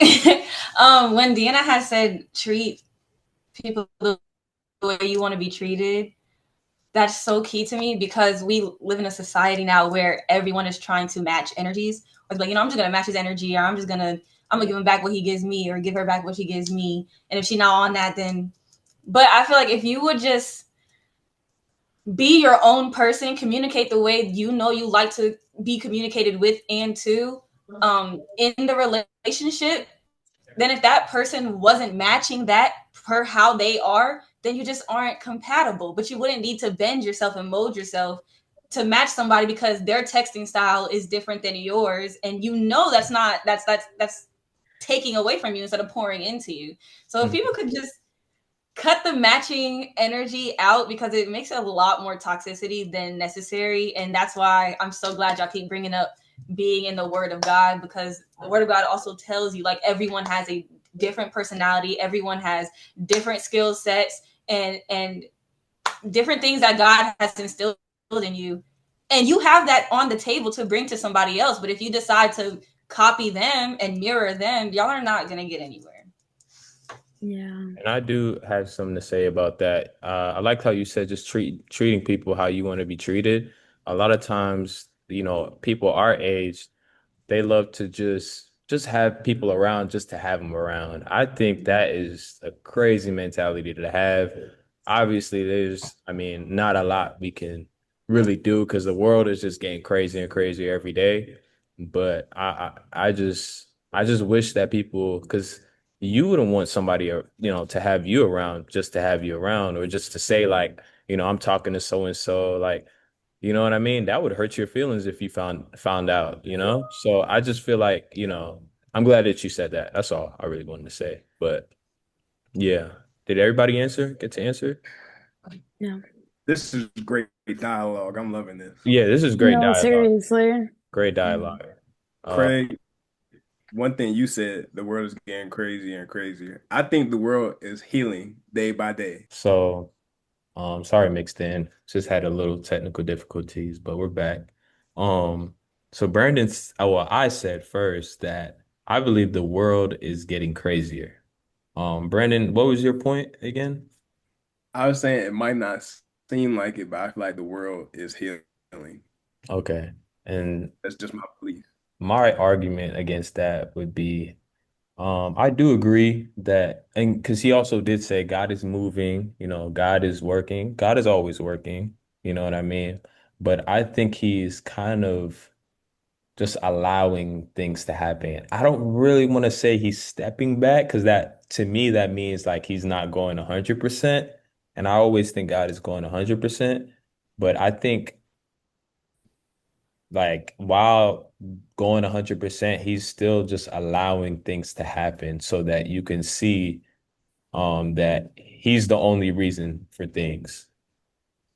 when Deanna has said treat people the way you want to be treated, that's so key to me because we live in a society now where everyone is trying to match energies. It's like, I'm just gonna match his energy, or I'm gonna give him back what he gives me, or give her back what she gives me. And if she's not on that, then but I feel like if you would just be your own person, communicate the way you like to be communicated with and to in the relationship, then if that person wasn't matching that per how they are, then you just aren't compatible. But you wouldn't need to bend yourself and mold yourself to match somebody because their texting style is different than yours, and that's not that's taking away from you instead of pouring into you. So if people could just cut the matching energy out because it makes a lot more toxicity than necessary. And that's why I'm so glad y'all keep bringing up being in the word of God, because the word of God also tells you like everyone has a different personality, everyone has different skill sets and different things that God has instilled in you. And you have that on the table to bring to somebody else. But if you decide to copy them and mirror them, y'all are not going to get anywhere. Yeah. And I do have something to say about that. I like how you said just treating people how you want to be treated. A lot of times, people our age, they love to just have people around just to have them around. I think that is a crazy mentality to have. Obviously, I mean, not a lot we can really do because the world is just getting crazier and crazier every day. But I just wish that people, because you wouldn't want somebody, to have you around just to have you around, or just to say like, I'm talking to so and so, like, you know what I mean? That would hurt your feelings if you found out, you know? So I just feel like, I'm glad that you said that. That's all I really wanted to say. But yeah. Did everybody get to answer? Yeah. This is great dialogue. I'm loving this. Yeah, this is great No, dialogue. seriously. Great Mm. dialogue. Uh, Craig, one thing you said, the world is getting crazier and crazier. I think the world is healing day by day. so sorry, mixed in. Just had a little technical difficulties, but we're back. Um, so well, I said first that I believe the world is getting crazier. Brandon, what was your point again? I was saying it might not seem like it, but I feel like the world is healing. Okay. And That's just my belief. my argument against that would be, I do agree that, and because he also did say God is moving, God is working, God is always working, you know what I mean? But I think he's kind of just allowing things to happen. I don't really want to say he's stepping back because that to me that means like he's not going 100%. And I always think God is going 100%. But I think like while going 100%, he's still just allowing things to happen so that you can see that he's the only reason for things.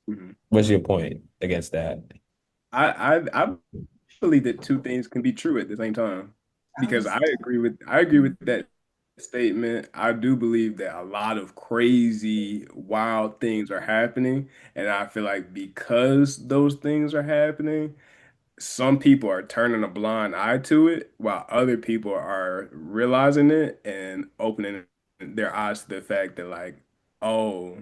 Mhm. What's your point against that? I believe that two things can be true at the same time because I agree with that statement. I do believe that a lot of crazy, wild things are happening, and I feel like because those things are happening, some people are turning a blind eye to it, while other people are realizing it and opening their eyes to the fact that like, oh,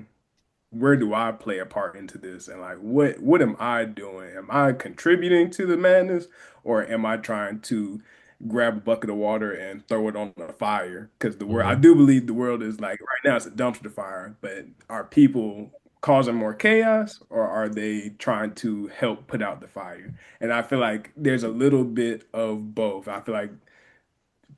where do I play a part into this? And like what am I doing? Am I contributing to the madness or am I trying to grab a bucket of water and throw it on the fire? Because the world I Mhm. do believe the world is like right now it's a dumpster fire, but are people causing more chaos or are they trying to help put out the fire? And I feel like there's a little bit of both. I feel like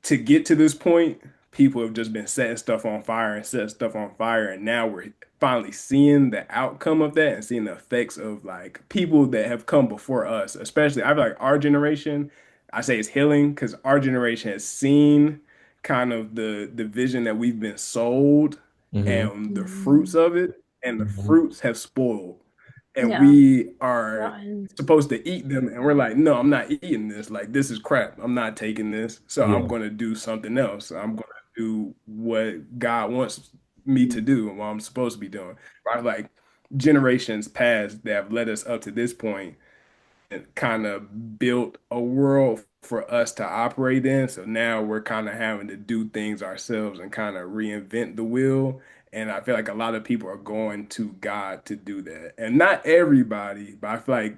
to get to this point, people have just been setting stuff on fire and setting stuff on fire, and now we're finally seeing the outcome of that and seeing the effects of like people that have come before us. Especially, I feel like our generation, I say it's healing because our generation has seen kind of the vision that we've been sold Mhm. and the fruits Mhm. of it, and the Mhm. fruits have spoiled and Yeah. we are Rotten. supposed to eat them and we're like, no, I'm not eating this. Like this is crap. I'm not taking this. So I'm Yeah. going to do something else. I'm going to do what God wants me to do and what I'm supposed to be doing. Right? Like generations past that have led us up to this point kind of built a world for us to operate in. So now we're kind of having to do things ourselves and kind of reinvent the wheel. And I feel like a lot of people are going to God to do that. And not everybody, but I feel like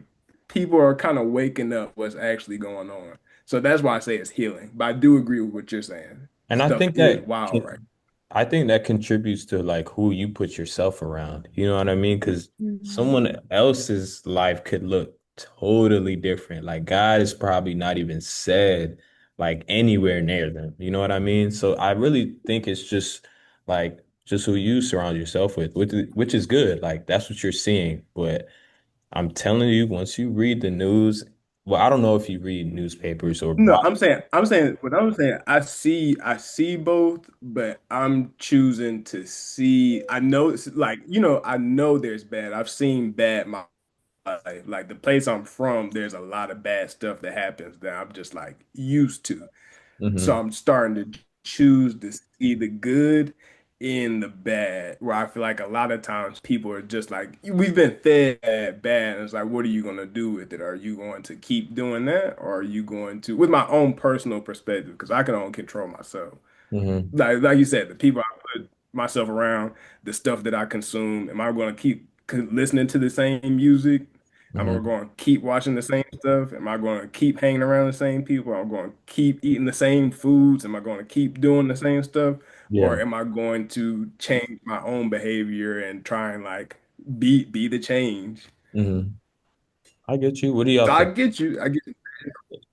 people are kind of waking up what's actually going on. So that's why I say it's healing. But I do agree with what you're saying. And I Stuff think is that wild right I think that contributes to like who you put yourself around. You know what I mean? Because Mhm. someone else's life could look totally different. Like God is probably not even said like anywhere near them. You know what I mean? So I really think it's just who you surround yourself with, which is good. Like that's what you're seeing. But I'm telling you, once you read the news, well, I don't know if you read newspapers or No, watch. I'm saying what I'm saying, I see both, but I'm choosing to see, I know it's like, I know there's bad. I've seen bad my life. Like the place I'm from, there's a lot of bad stuff that happens that I'm just like used to. So Hmm. I'm starting to choose to see the good in the bad, where I feel like a lot of times people are just like, we've been fed bad, and it's like, what are you going to do with it? Are you going to keep doing that, or are you going to, with my own personal perspective, because I can only control myself. Hmm. Like you said, the people I put myself around, the stuff that I consume, am I going to keep listening to the same music? Am I Hmm. going to keep watching the same stuff? Am I going to keep hanging around the same people? Am I going to keep eating the same foods? Am I going to keep doing the same stuff? Or Yeah. am I going to change my own behavior and try and like be the change? Hmm. I get you. What do y'all So I think? get you. I get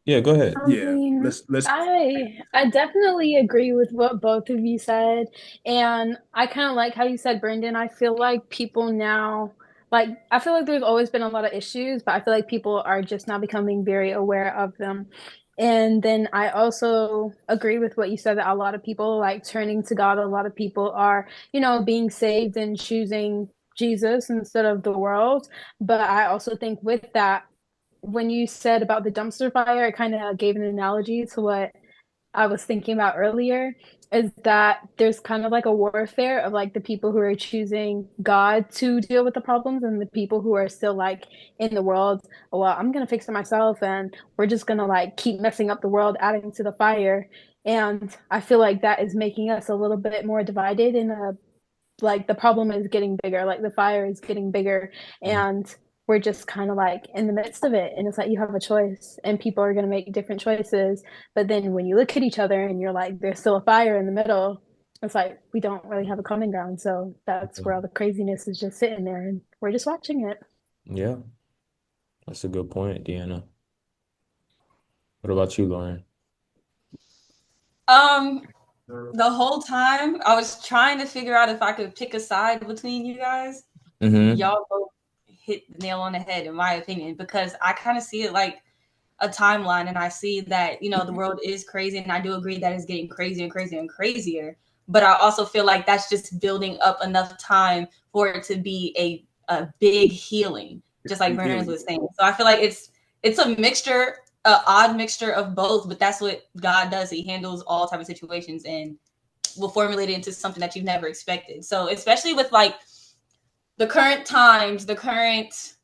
Yeah, go ahead. I yeah. mean, Let's I definitely agree with what both of you said, and I kind of like how you said, Brendan. I feel like people now, like I feel like there's always been a lot of issues, but I feel like people are just now becoming very aware of them. And then I also agree with what you said that a lot of people like turning to God. A lot of people are, being saved and choosing Jesus instead of the world. But I also think with that, when you said about the dumpster fire, it kind of gave an analogy to what I was thinking about earlier, is that there's kind of like a warfare of like the people who are choosing God to deal with the problems and the people who are still like in the world, well, I'm gonna fix it myself and we're just gonna like keep messing up the world, adding to the fire. And I feel like that is making us a little bit more divided in a like the problem is getting bigger, like the fire is getting bigger, and we're just kind of like in the midst of it. And it's like you have a choice, and people are going to make different choices. But then when you look at each other and you're like, there's still a fire in the middle, it's like we don't really have a common ground. So that's where all the craziness is just sitting there, and we're just watching it. Yeah, that's a good point, Deanna. What about you, Lauren? Um, the whole time I was trying to figure out if I could pick a side between you guys. Hmm. Y'all both hit the nail on the head, in my opinion, because I kind of see it like a timeline, and I see that the world is crazy, and I do agree that it's getting crazier and crazier and crazier. But I also feel like that's just building up enough time for it to be a big healing, just like Brandon healing. was saying. So I feel like it's a mixture, a odd mixture of both. But that's what God does. He handles all type of situations and will formulate it into something that you've never expected. So especially with like the current times, the current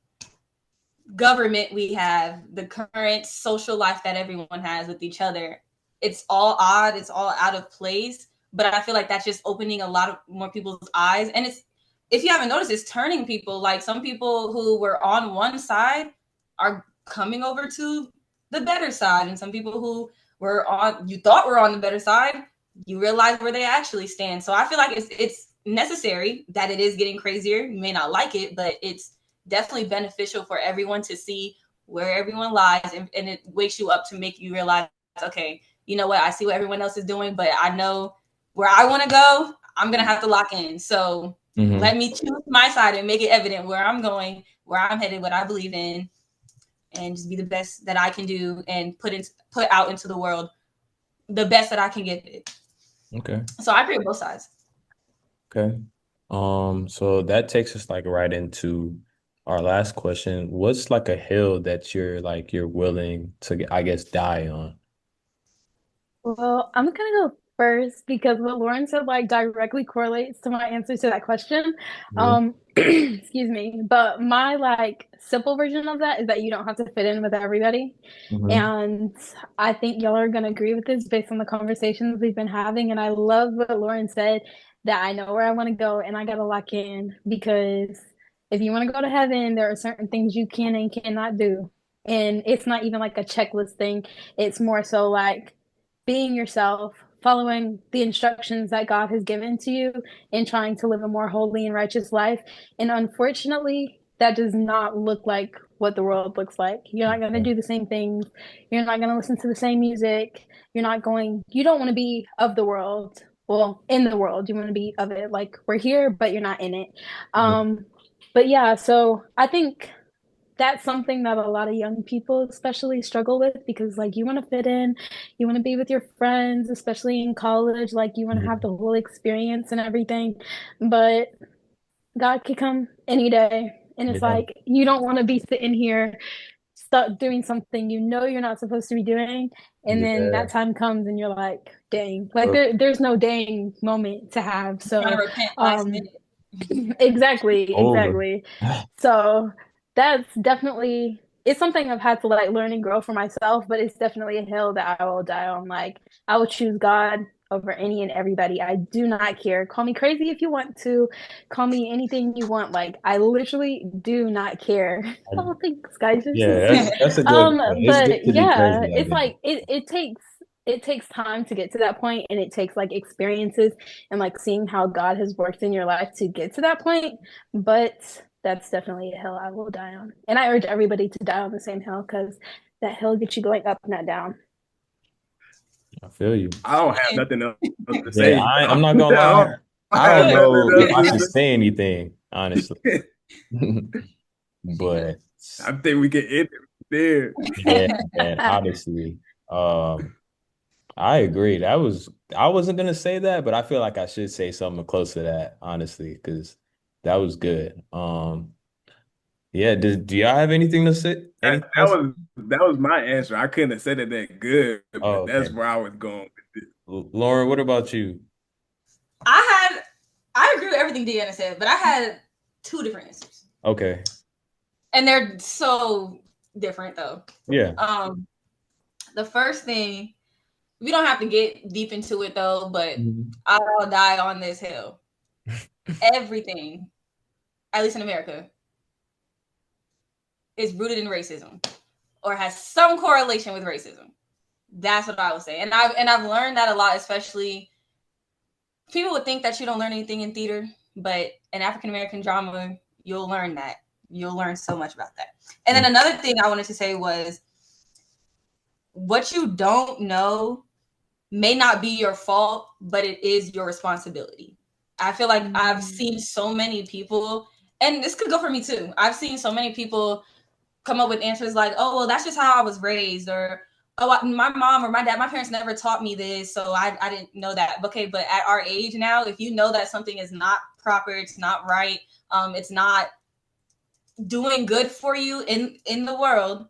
government we have, the current social life that everyone has with each other, it's all odd, it's all out of place. But I feel like that's just opening a lot of more people's eyes. And it's, if you haven't noticed, it's turning people. Like some people who were on one side are coming over to the better side. And some people who were on, you thought were on the better side, you realize where they actually stand. So I feel like it's necessary that it is getting crazier. You may not like it, but it's definitely beneficial for everyone to see where everyone lies, and it wakes you up to make you realize, okay, you know what, I see what everyone else is doing, but I know where I want to go. I'm gonna have to lock in. So let Hmm. me choose my side and make it evident where I'm going, where I'm headed, what I believe in, and just be the best that I can do and put out into the world the best that I can give it. Okay. So I agree with both sides. Okay. So that takes us like right into our last question. What's like a hill that you're willing to, I guess, die on? Well, I'm gonna go first because what Lauren said like directly correlates to my answer to that question. Hmm. Excuse me. But my like simple version of that is that you don't have to fit in with everybody. Hmm. And I think y'all are gonna agree with this based on the conversations we've been having. And I love what Lauren said, that I know where I want to go and I gotta lock in, because if you want to go to heaven, there are certain things you can and cannot do. And it's not even like a checklist thing. It's more so like being yourself, following the instructions that God has given to you, and trying to live a more holy and righteous life. And unfortunately, that does not look like what the world looks like. You're not going to do the same things. You're not going to listen to the same music. You don't want to be of the world. Well, in the world, you want to be of it. Like we're here, but you're not in it. Um, but yeah, so I think that's something that a lot of young people especially struggle with, because like you want to fit in, you want to be with your friends, especially in college, like you want to have the Hmm. whole experience and everything, but God could come any day, and it's Yeah. like you don't want to be sitting here stuck doing something you know you're not supposed to be doing, and then Yeah. that time comes and you're like, dang, like Bro, there's no dang moment to have. Trying So to repent last um minute. exactly, over. exactly. So that's definitely it's something I've had to like learn and grow for myself, but it's definitely a hill that I will die on. Like I will choose God over any and everybody. I do not care. Call me crazy if you want to. Call me anything you want. Like I literally do not care. Oh, thanks, guys. You're so Yeah, sweet. that's a good point. It's good But to be yeah, crazy, I it's think. like it takes time to get to that point, and it takes like experiences and like seeing how God has worked in your life to get to that point. But that's definitely a hill I will die on. And I urge everybody to die on the same hill because that hill gets you going up, not down. I feel you. I don't have nothing else to Yeah, say. I'm not gonna I lie. don't I have don't nothing know if else I to should say. say anything, honestly. But I think we can end it there. yeah, man, honestly, um, I agree. I wasn't gonna say that, but I feel like I should say something close to that, honestly, because that was good. Yeah, do y'all have anything to say? That, Anything that else? was that was my answer. I couldn't have said it that good, Oh, but that's okay. where I was going with it. Lauren, what about you? I had, I agree with everything Deanna said, but I had two different answers, Okay. and they're so different though. Yeah. Um, the first thing, we don't have to get deep into it though, but Mhm. I'll die on this hill. Everything, at least in America, is rooted in racism or has some correlation with racism. That's what I would say, and I've learned that a lot. Especially, people would think that you don't learn anything in theater, but in African American drama, you'll learn that. You'll learn so much about that. And then Mm. another thing I wanted to say was, what you don't know may not be your fault, but it is your responsibility. I feel like I've Mm. seen so many people, and this could go for me too. I've seen so many people come up with answers like, "Oh, well, that's just how I was raised," or "Oh, my mom or my dad, my parents never taught me this, so I didn't know that." Okay, but at our age now, if you know that something is not proper, it's not right, it's not doing good for you in the world,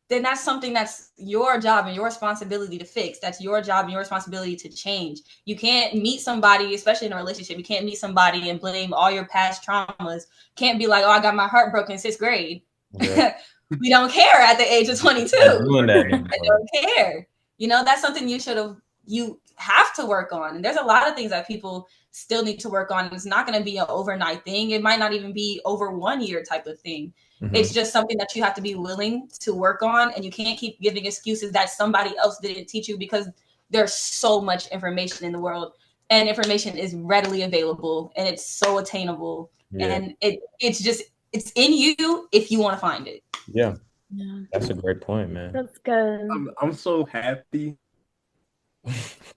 then that's something that's your job and your responsibility to fix. That's your job and your responsibility to change. You can't meet somebody, especially in a relationship, you can't meet somebody and blame all your past traumas. Can't be like, "Oh, I got my heart broken in sixth grade." Yeah. We don't care at the age of Not 22. doing that I anymore. don't care. That's something you have to work on. And there's a lot of things that people still need to work on. It's not going to be an overnight thing. It might not even be over 1 year type of thing. It's Hmm. just something that you have to be willing to work on. And you can't keep giving excuses that somebody else didn't teach you, because there's so much information in the world, and information is readily available and it's so attainable. Yeah. And it's in you if you want to find it. Yeah. Yeah, That's a great point, man. that's good. I'm so happy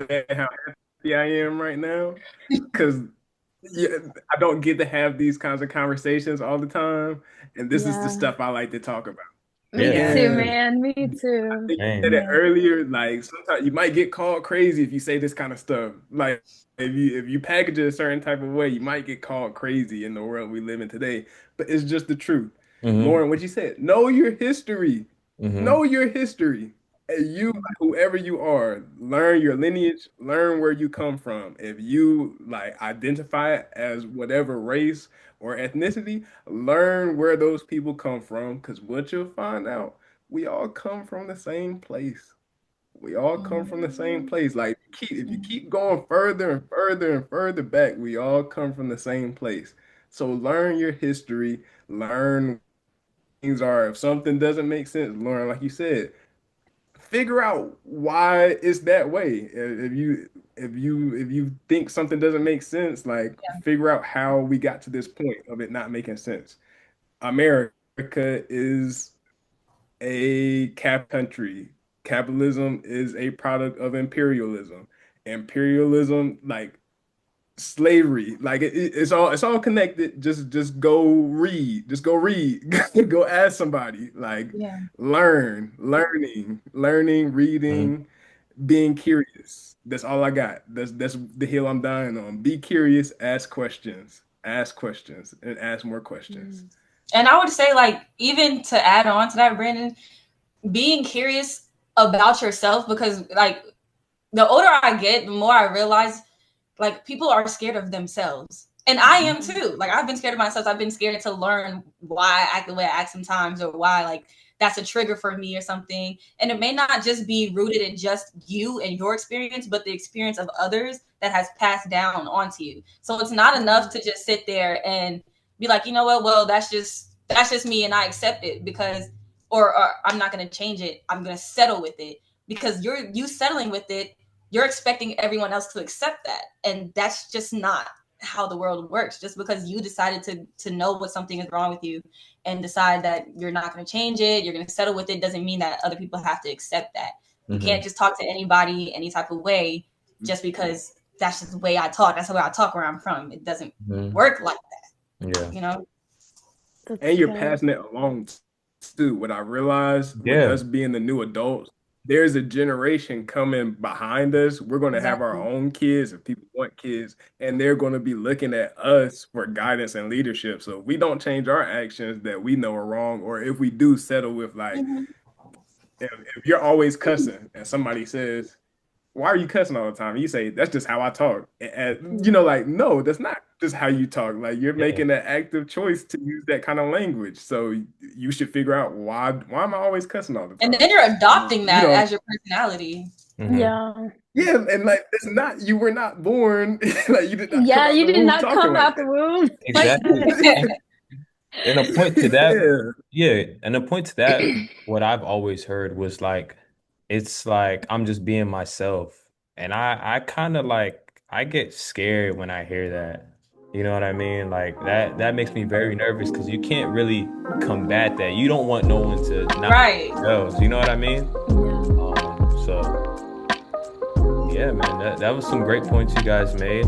at how happy I am right now because yeah, I don't get to have these kinds of conversations all the time, and this is the Yeah. stuff I like to talk about. Me Yeah, too, And man. Me I too. think you said same. it Yeah. earlier, like sometimes you might get called crazy if you say this kind of stuff. Like if you package it a certain type of way, you might get called crazy in the world we live in today. But it's just the truth. Hmm. Lauren, what you said, know your history. Hmm. Know your history. And you, like, whoever you are, learn your lineage, learn where you come from. If you like identify as whatever race or ethnicity, learn where those people come from. Because what you'll find out, we all come from the same place. We all come from the same place. Like if you keep going further and further and further back, we all come from the same place. So learn your history, learn things are. If something doesn't make sense, learn, like you said, figure out why it's that way. If you think something doesn't make sense, like figure out how we got to this point of it not making sense. America is a cap country. Capitalism is a product of imperialism. Imperialism, like slavery, like it's all connected. Just go read. Just go read. Go ask somebody. Like Yeah. learning, Hmm. reading, being curious. That's all I got. That's the hill I'm dying on. Be curious, ask questions, and ask more questions. Mm. And I would say, like, even to add on to that, Brandon, being curious about yourself, because like the older I get, the more I realize like people are scared of themselves. And I am too. Like I've been scared of myself. I've been scared to learn why I act the way I act sometimes, or why like that's a trigger for me or something. And it may not just be rooted in just you and your experience, but the experience of others that has passed down onto you. So it's not enough to just sit there and be like, you know what, well, that's just me and I accept it because or I'm not gonna change it. I'm gonna settle with it. Because you settling with it, you're expecting everyone else to accept that, and that's just not how the world works. Just because you decided to know what something is wrong with you and decide that you're not going to change it, you're going to settle with it, doesn't mean that other people have to accept that. You can't just talk to anybody any type of way just because that's just the way I talk. That's the way I talk where I'm from. It doesn't work like that. Yeah. You know. And you're passing it along too. What I realized with Yeah. us being the new adults, there's a generation coming behind us. We're going to have our Exactly. own kids if people want kids, and they're going to be looking at us for guidance and leadership. So if we don't change our actions that we know are wrong, or if we do settle with like, if you're always cussing and somebody says, why are you cussing all the time? And you say, that's just how I talk. And, like, no, that's not just how you talk. Like, you're Yeah. making an active choice to use that kind of language. So you should figure out why am I always cussing all the And time? then you're adopting You that don't. as your personality. Yeah. Yeah, and like it's not you were not born like you did not come Yeah, out you the did womb not talking come like out the womb like Exactly. that. And a point to that, yeah. yeah, and a point to that, what I've always heard was like, it's like I'm just being myself. And I kind of like I get scared when I hear that. You know what I mean? Like that makes me very nervous because you can't really combat that. You don't want no one to not be Right. themselves. You know what I mean? Yeah. So yeah, man, that was some great points you guys made.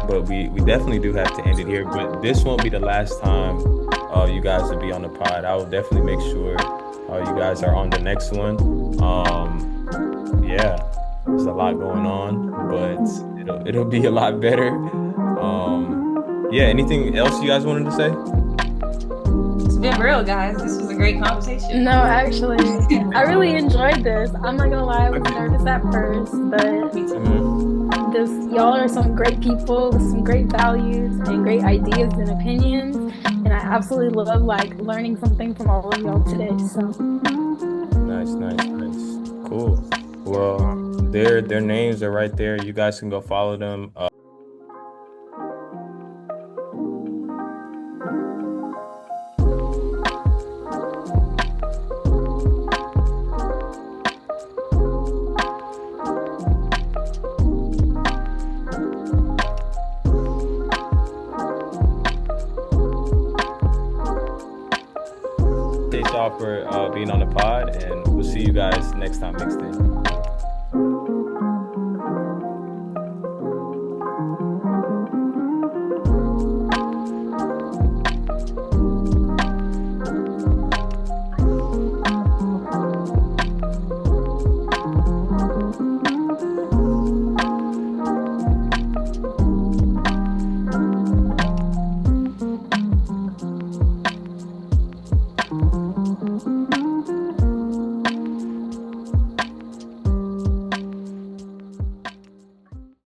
But we definitely do have to end it here. But this won't be the last time you guys will be on the pod. I will definitely make sure you guys are on the next one. Yeah, there's a lot going on, but it'll be a lot better. Yeah, anything else you guys wanted to say? It's been real, guys. This was a great conversation. No, actually, I really enjoyed this. I'm not gonna lie, I was nervous at first, but this y'all are some great people with some great values and great ideas and opinions, and I absolutely love like learning something from all of y'all today. So Nice, nice, nice. Cool. Well, their names are right there. You guys can go follow them. Thanks y'all for being on the pod, and we'll see you guys next time mixed in.